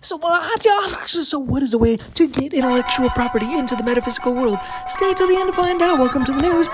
So what is the way to get intellectual property into the metaphysical world? Stay till the end to find out. Welcome to the news.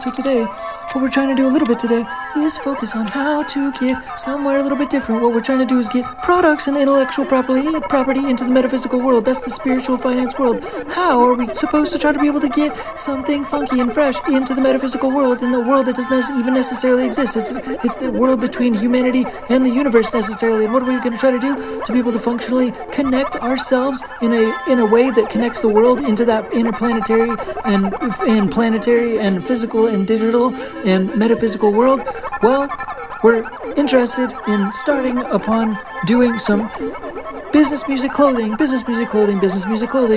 So today, what we're trying to do a little bit today is focus on how to get somewhere a little bit different. What we're trying to do is get products and intellectual property into the metaphysical world. That's the spiritual finance world. How are we supposed to try to be able to get something funky and fresh into the metaphysical world, in the world that doesn't even necessarily exist? It's the world between humanity and the universe necessarily. And what are we going to try to do to be able to functionally connect ourselves in a way that connects the world into that interplanetary and planetary and physical and digital and metaphysical world? Well, we're interested in starting upon doing some business music clothing,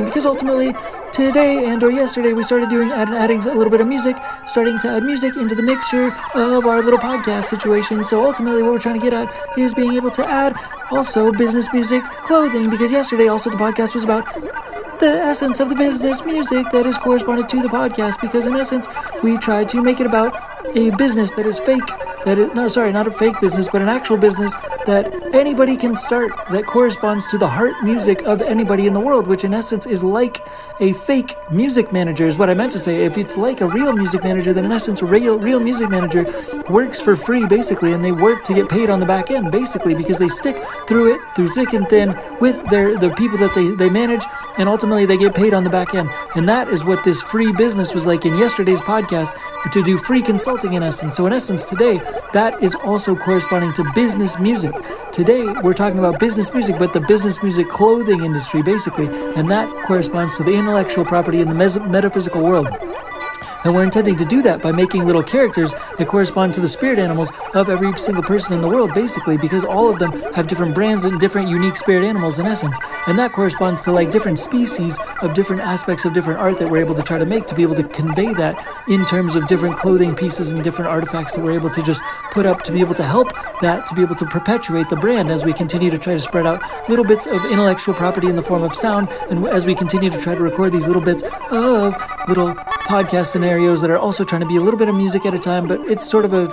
because ultimately today and or yesterday we started adding a little bit of music, starting to add music into the mixture of our little podcast situation. So ultimately what we're trying to get at is being able to add also business music clothing, because yesterday also the podcast was about the essence of the business music that is corresponded to the podcast, because in essence we tried to make it about a business that is fake, not a fake business, but an actual business that anybody can start, that corresponds to the heart music of anybody in the world, which in essence is like a fake music manager is what I meant to say. If it's like a real music manager, then in essence a real music manager works for free basically, and they work to get paid on the back end basically, because they stick through thick and thin with the people that they manage, and ultimately they get paid on the back end. And that is what this free business was like in yesterday's podcast, to do free consulting in essence. So in essence today, that is also corresponding to business music. Today we're talking about business music, but the business music clothing industry basically, and that corresponds to the intellectual property in the metaphysical world. And we're intending to do that by making little characters that correspond to the spirit animals of every single person in the world, basically, because all of them have different brands and different unique spirit animals in essence. And that corresponds to like different species of different aspects of different art that we're able to try to make, to be able to convey that in terms of different clothing pieces and different artifacts that we're able to just put up to be able to help that, to be able to perpetuate the brand as we continue to try to spread out little bits of intellectual property in the form of sound, and as we continue to try to record these little bits of little podcast scenarios that are also trying to be a little bit of music at a time, but it's sort of a,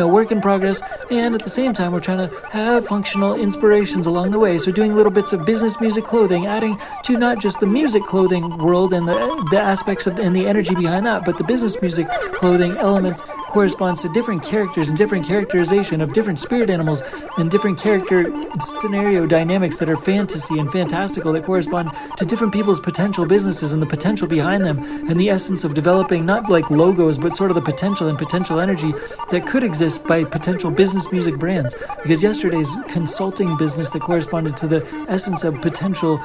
work in progress. And at the same time, we're trying to have functional inspirations along the way. So doing little bits of business music clothing, adding to not just the music clothing world and the aspects of and the energy behind that, but the business music clothing elements corresponds to different characters and different characterization of different spirit animals and different character scenario dynamics that are fantasy and fantastical, that correspond to different people's potential businesses and the potential behind them, and the essence of developing not like logos, but sort of the potential and potential energy that could exist by potential business music brands. Because yesterday's consulting business that corresponded to the essence of potential,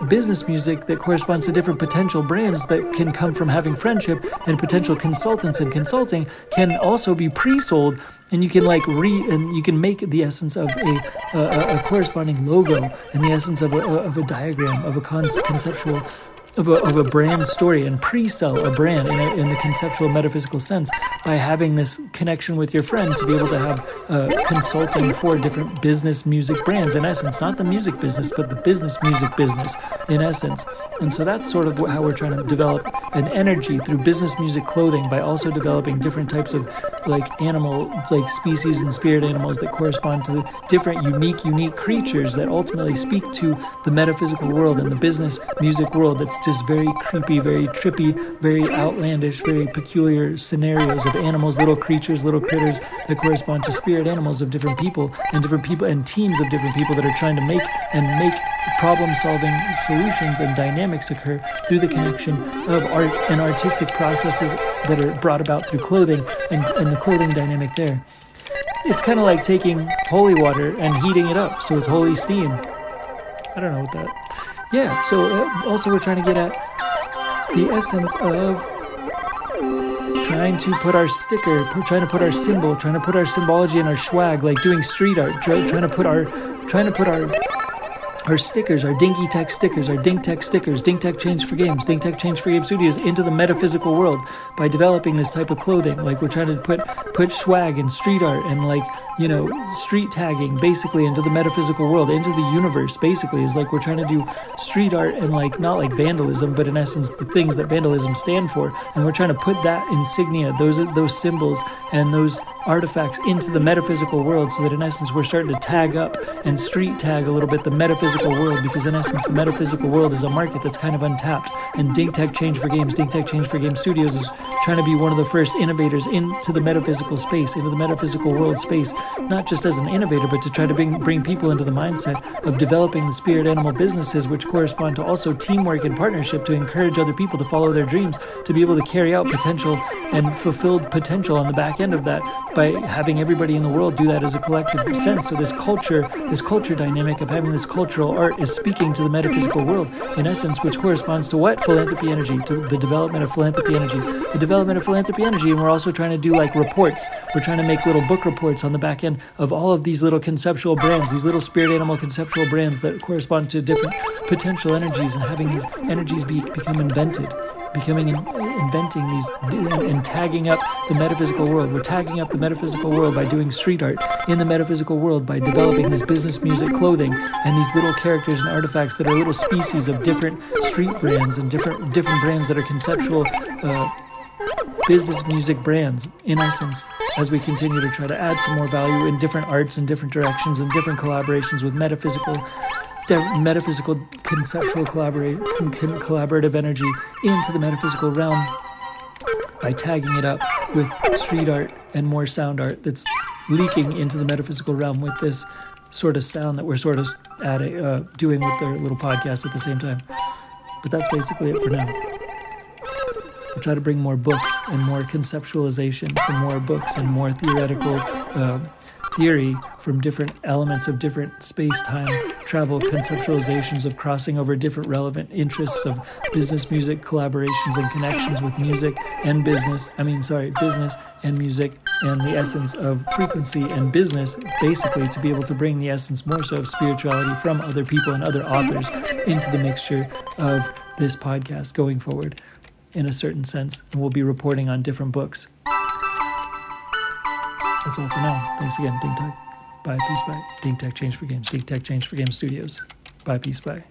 business music that corresponds to different potential brands that can come from having friendship, and potential consultants and consulting can also be pre-sold, and you can and you can make the essence of a corresponding logo and the essence of a diagram of a conceptual of a brand story, and pre-sell a brand in the conceptual metaphysical sense by having this connection with your friend to be able to have consulting for different business music brands in essence, not the music business, but the business music business in essence. And so that's sort of how we're trying to develop an energy through business music clothing, by also developing different types of animal species and spirit animals that correspond to the different unique creatures that ultimately speak to the metaphysical world and the business music world. That's just very creepy, very trippy, very outlandish, very peculiar scenarios of animals, little creatures, little critters that correspond to spirit animals of different people and teams of different people that are trying to make problem-solving solutions and dynamics occur through the connection of art and artistic processes that are brought about through clothing and the clothing dynamic there. It's kind of like taking holy water and heating it up, so it's holy steam. I don't know what that... Yeah, so also we're trying to get at the essence of trying to put our sticker, trying to put our symbol, trying to put our symbology and our swag, like doing street art, trying to put our stickers, our Dinky Tech stickers, our Dink Tech stickers, Dink Tech Change for Games, Dink Tech Change for Game Studios into the metaphysical world by developing this type of clothing. Like we're trying to put swag and street art and street tagging basically into the metaphysical world, into the universe basically. Is like we're trying to do street art and not like vandalism, but in essence the things that vandalism stand for. And we're trying to put that insignia, those symbols and those artifacts into the metaphysical world, so that in essence we're starting to tag up and street tag a little bit the metaphysical world, because in essence the metaphysical world is a market that's kind of untapped. And Think Change for Games Studios is trying to be one of the first innovators into the metaphysical space, into the metaphysical world space, not just as an innovator, but to try to bring people into the mindset of developing the spirit animal businesses, which correspond to also teamwork and partnership, to encourage other people to follow their dreams, to be able to carry out potential and fulfilled potential on the back end of that, by having everybody in the world do that as a collective sense. So this culture dynamic of having this cultural art is speaking to the metaphysical world, in essence, which corresponds to what? Philanthropy energy, to the development of philanthropy energy. The development of philanthropy energy, and we're also trying to do like reports. We're trying to make little book reports on the back end of all of these little conceptual brands, these little spirit animal conceptual brands that correspond to different potential energies, and having these energies become inventing these and tagging up the metaphysical world. We're tagging up the metaphysical world by doing street art in the metaphysical world, by developing this business music clothing and these little characters and artifacts that are little species of different street brands and different brands that are conceptual business music brands, in essence, as we continue to try to add some more value in different arts and different directions and different collaborations with metaphysical conceptual collaborative energy into the metaphysical realm, by tagging it up with street art and more sound art that's leaking into the metaphysical realm with this sort of sound that we're sort of doing with their little podcast at the same time. But that's basically it for now. We'll try to bring more books and more conceptualization from more books and more theoretical theory from different elements of different space-time travel, conceptualizations of crossing over different relevant interests of business, music, collaborations, and connections with music and business and music, and the essence of frequency and business, basically to be able to bring the essence more so of spirituality from other people and other authors into the mixture of this podcast going forward, in a certain sense. And we'll be reporting on different books. That's all for now. Thanks again. Ding Tech. Bye. Peace. Bye. Ding Tech Change for Games. Ding Tech Change for Games Studios. Bye. Peace. Bye.